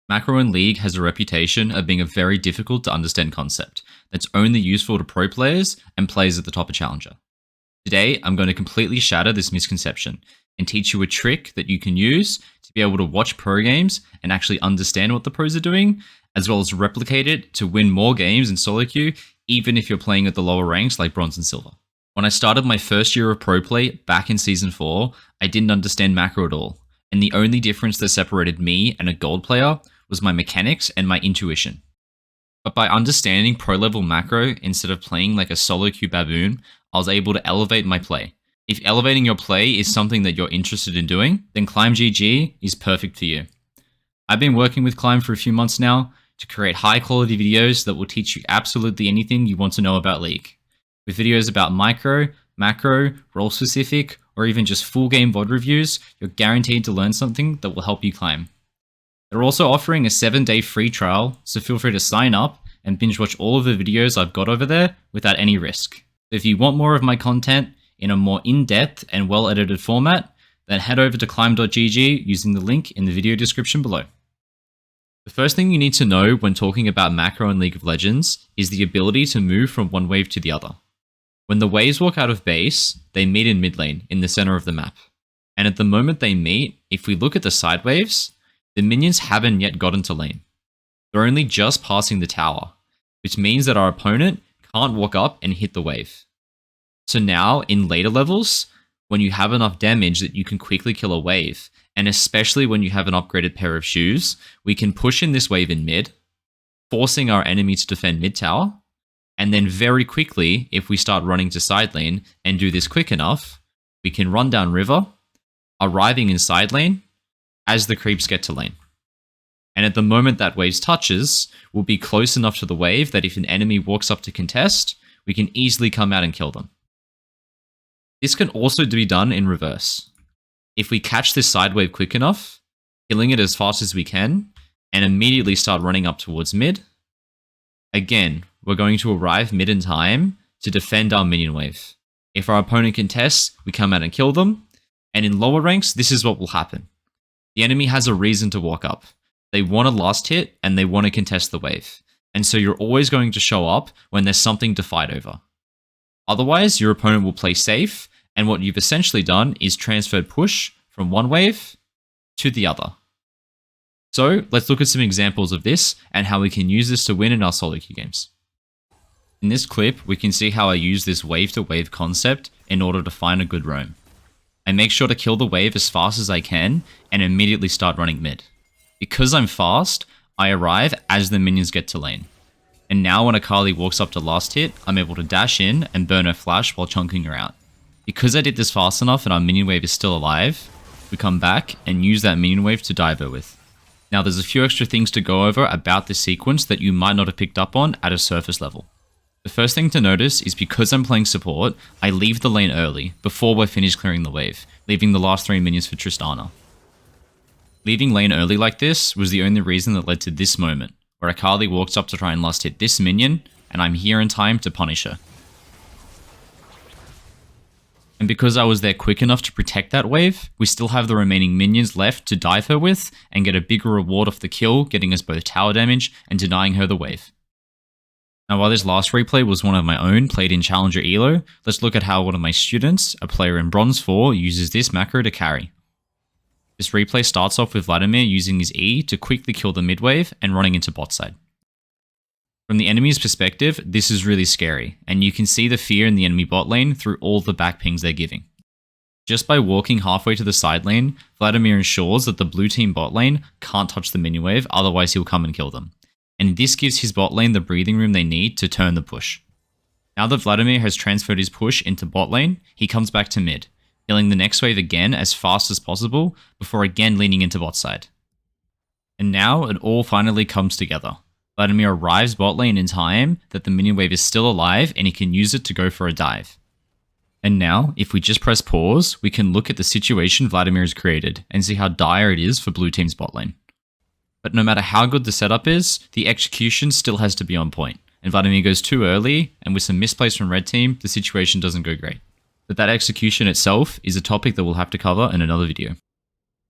Macro in League has a reputation of being a very difficult to understand concept that's only useful to pro players and players at the top of Challenger. Today, I'm going to completely shatter this misconception and teach you a trick that you can use to be able to watch pro games and actually understand what the pros are doing, as well as replicate it to win more games in solo queue, even if you're playing at the lower ranks like bronze and silver. When I started my first year of pro play back in Season 4, I didn't understand macro at all, and the only difference that separated me and a gold player was my mechanics and my intuition. But by understanding pro level macro instead of playing like a solo queue baboon, I was able to elevate my play. If elevating your play is something that you're interested in doing, then Climb GG is perfect for you. I've been working with Climb for a few months now to create high quality videos that will teach you absolutely anything you want to know about League. With videos about micro, macro, role specific, or even just full game VOD reviews, you're guaranteed to learn something that will help you climb. They're also offering a 7-day free trial, so feel free to sign up and binge watch all of the videos I've got over there without any risk. If you want more of my content in a more in-depth and well-edited format, then head over to climb.gg using the link in the video description below. The first thing you need to know when talking about macro in League of Legends is the ability to move from one wave to the other. When the waves walk out of base, they meet in mid lane in the center of the map. And at the moment they meet, if we look at the side waves, the minions haven't yet gotten to lane. They're only just passing the tower, which means that our opponent can't walk up and hit the wave. So now, in later levels, when you have enough damage that you can quickly kill a wave, and especially when you have an upgraded pair of shoes, we can push in this wave in mid, forcing our enemy to defend mid tower, and then very quickly, if we start running to side lane and do this quick enough, we can run down river, arriving in side lane, as the creeps get to lane. And at the moment that wave touches, we'll be close enough to the wave that if an enemy walks up to contest, we can easily come out and kill them. This can also be done in reverse. If we catch this side wave quick enough, killing it as fast as we can, and immediately start running up towards mid, again, we're going to arrive mid in time to defend our minion wave. If our opponent contests, we come out and kill them, and in lower ranks, this is what will happen. The enemy has a reason to walk up. They want a last hit and they want to contest the wave. And so you're always going to show up when there's something to fight over. Otherwise, your opponent will play safe, and what you've essentially done is transferred push from one wave to the other. So let's look at some examples of this and how we can use this to win in our solo queue games. In this clip, we can see how I use this wave to wave concept in order to find a good roam. I make sure to kill the wave as fast as I can and immediately start running mid. Because I'm fast, I arrive as the minions get to lane. And now when Akali walks up to last hit, I'm able to dash in and burn her flash while chunking her out. Because I did this fast enough and our minion wave is still alive, we come back and use that minion wave to dive her with. Now there's a few extra things to go over about this sequence that you might not have picked up on at a surface level. The first thing to notice is because I'm playing support, I leave the lane early, before we're finished clearing the wave, leaving the last 3 minions for Tristana. Leaving lane early like this was the only reason that led to this moment, where Akali walks up to try and last hit this minion, and I'm here in time to punish her. And because I was there quick enough to protect that wave, we still have the remaining minions left to dive her with, and get a bigger reward off the kill, getting us both tower damage and denying her the wave. Now while this last replay was one of my own, played in Challenger Elo, let's look at how one of my students, a player in Bronze 4, uses this macro to carry. This replay starts off with Vladimir using his E to quickly kill the mid wave and running into bot side. From the enemy's perspective, this is really scary, and you can see the fear in the enemy bot lane through all the back pings they're giving. Just by walking halfway to the side lane, Vladimir ensures that the blue team bot lane can't touch the minion wave, otherwise he'll come and kill them. And this gives his bot lane the breathing room they need to turn the push. Now that Vladimir has transferred his push into bot lane, he comes back to mid, killing the next wave again as fast as possible before again leaning into bot side. And now it all finally comes together. Vladimir arrives bot lane in time that the minion wave is still alive and he can use it to go for a dive. And now, if we just press pause, we can look at the situation Vladimir has created and see how dire it is for blue team's bot lane. But no matter how good the setup is, the execution still has to be on point. And Vladimir goes too early, and with some misplays from red team, the situation doesn't go great. But that execution itself is a topic that we'll have to cover in another video.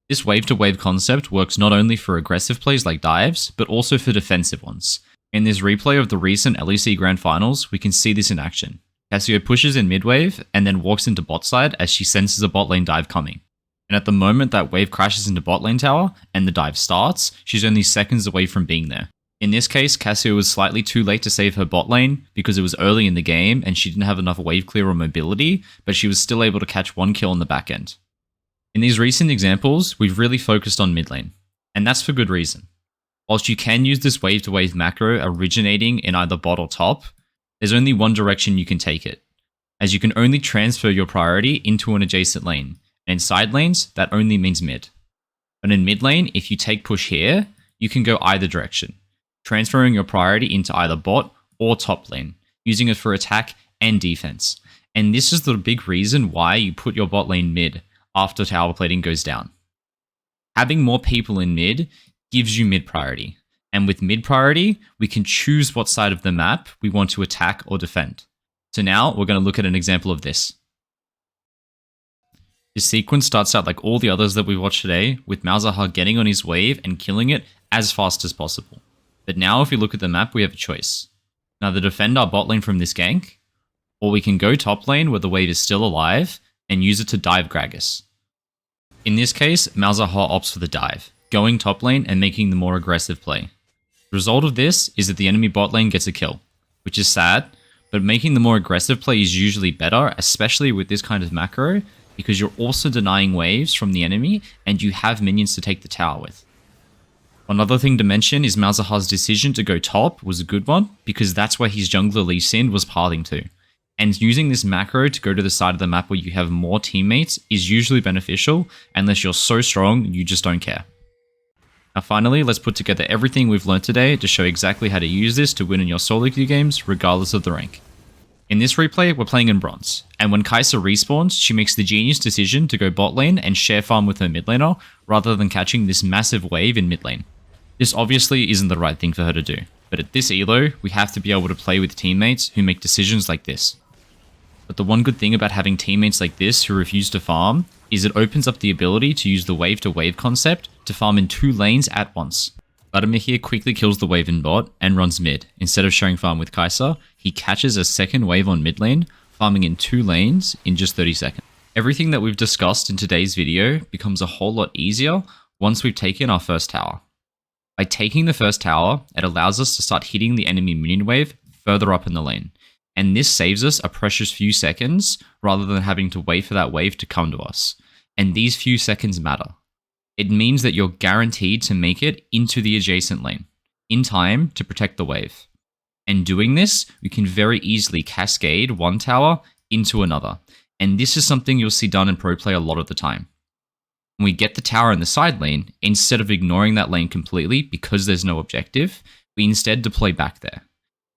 This wave-to-wave concept works not only for aggressive plays like dives, but also for defensive ones. In this replay of the recent LEC Grand Finals, we can see this in action. Cassio pushes in mid-wave and then walks into bot side as she senses a bot lane dive coming. And at the moment that wave crashes into bot lane tower and the dive starts, she's only seconds away from being there. In this case, Cassio was slightly too late to save her bot lane because it was early in the game and she didn't have enough wave clear or mobility, but she was still able to catch one kill on the back end. In these recent examples, we've really focused on mid lane, and that's for good reason. Whilst you can use this wave-to-wave macro originating in either bot or top, there's only one direction you can take it, as you can only transfer your priority into an adjacent lane, and in side lanes, that only means mid. But in mid lane, if you take push here, you can go either direction, transferring your priority into either bot or top lane, using it for attack and defense. And this is the big reason why you put your bot lane mid after tower plating goes down. Having more people in mid gives you mid priority, and with mid priority, we can choose what side of the map we want to attack or defend. So now we're going to look at an example of this. This sequence starts out like all the others that we've watched today, with Malzahar getting on his wave and killing it as fast as possible. But now if we look at the map, we have a choice. Now to defend our bot lane from this gank, or we can go top lane where the wave is still alive and use it to dive Gragas. In this case, Malzahar opts for the dive, going top lane and making the more aggressive play. The result of this is that the enemy bot lane gets a kill, which is sad, but making the more aggressive play is usually better, especially with this kind of macro, because you're also denying waves from the enemy and you have minions to take the tower with. Another thing to mention is Malzahar's decision to go top was a good one, because that's where his jungler Lee Sin was pathing to. And using this macro to go to the side of the map where you have more teammates is usually beneficial, unless you're so strong you just don't care. Now finally, let's put together everything we've learned today to show exactly how to use this to win in your solo queue games, regardless of the rank. In this replay, we're playing in bronze, and when Kai'Sa respawns, she makes the genius decision to go bot lane and share farm with her mid laner, rather than catching this massive wave in mid lane. This obviously isn't the right thing for her to do, but at this elo, we have to be able to play with teammates who make decisions like this. But the one good thing about having teammates like this who refuse to farm is it opens up the ability to use the wave-to-wave concept to farm in 2 lanes at once. Vladimir here quickly kills the wave in bot and runs mid. Instead of sharing farm with Kai'Sa, he catches a second wave on mid lane, farming in 2 lanes in just 30 seconds. Everything that we've discussed in today's video becomes a whole lot easier once we've taken our first tower. By taking the first tower, it allows us to start hitting the enemy minion wave further up in the lane. And this saves us a precious few seconds rather than having to wait for that wave to come to us. And these few seconds matter. It means that you're guaranteed to make it into the adjacent lane in time to protect the wave. And doing this, we can very easily cascade one tower into another. And this is something you'll see done in pro play a lot of the time. When we get the tower in the side lane, instead of ignoring that lane completely because there's no objective, we instead deploy back there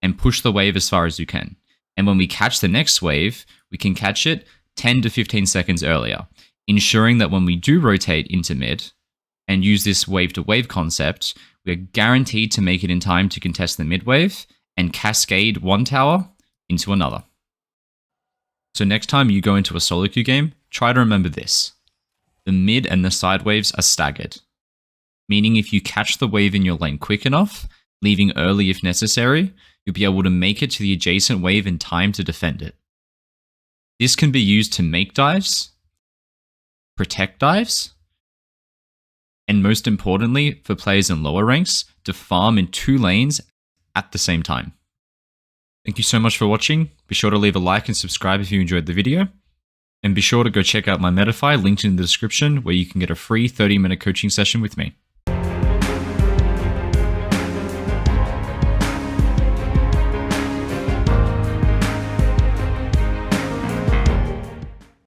and push the wave as far as you can. And when we catch the next wave, we can catch it 10 to 15 seconds earlier, ensuring that when we do rotate into mid and use this wave-to-wave concept, we are guaranteed to make it in time to contest the mid wave and cascade one tower into another. So next time you go into a solo queue game, try to remember this. The mid and the side waves are staggered, meaning if you catch the wave in your lane quick enough, leaving early if necessary, you'll be able to make it to the adjacent wave in time to defend it. This can be used to make dives, protect dives, and most importantly, for players in lower ranks, to farm in 2 lanes at the same time. Thank you so much for watching. Be sure to leave a like and subscribe if you enjoyed the video. And be sure to go check out my Metafy linked in the description where you can get a free 30-minute coaching session with me.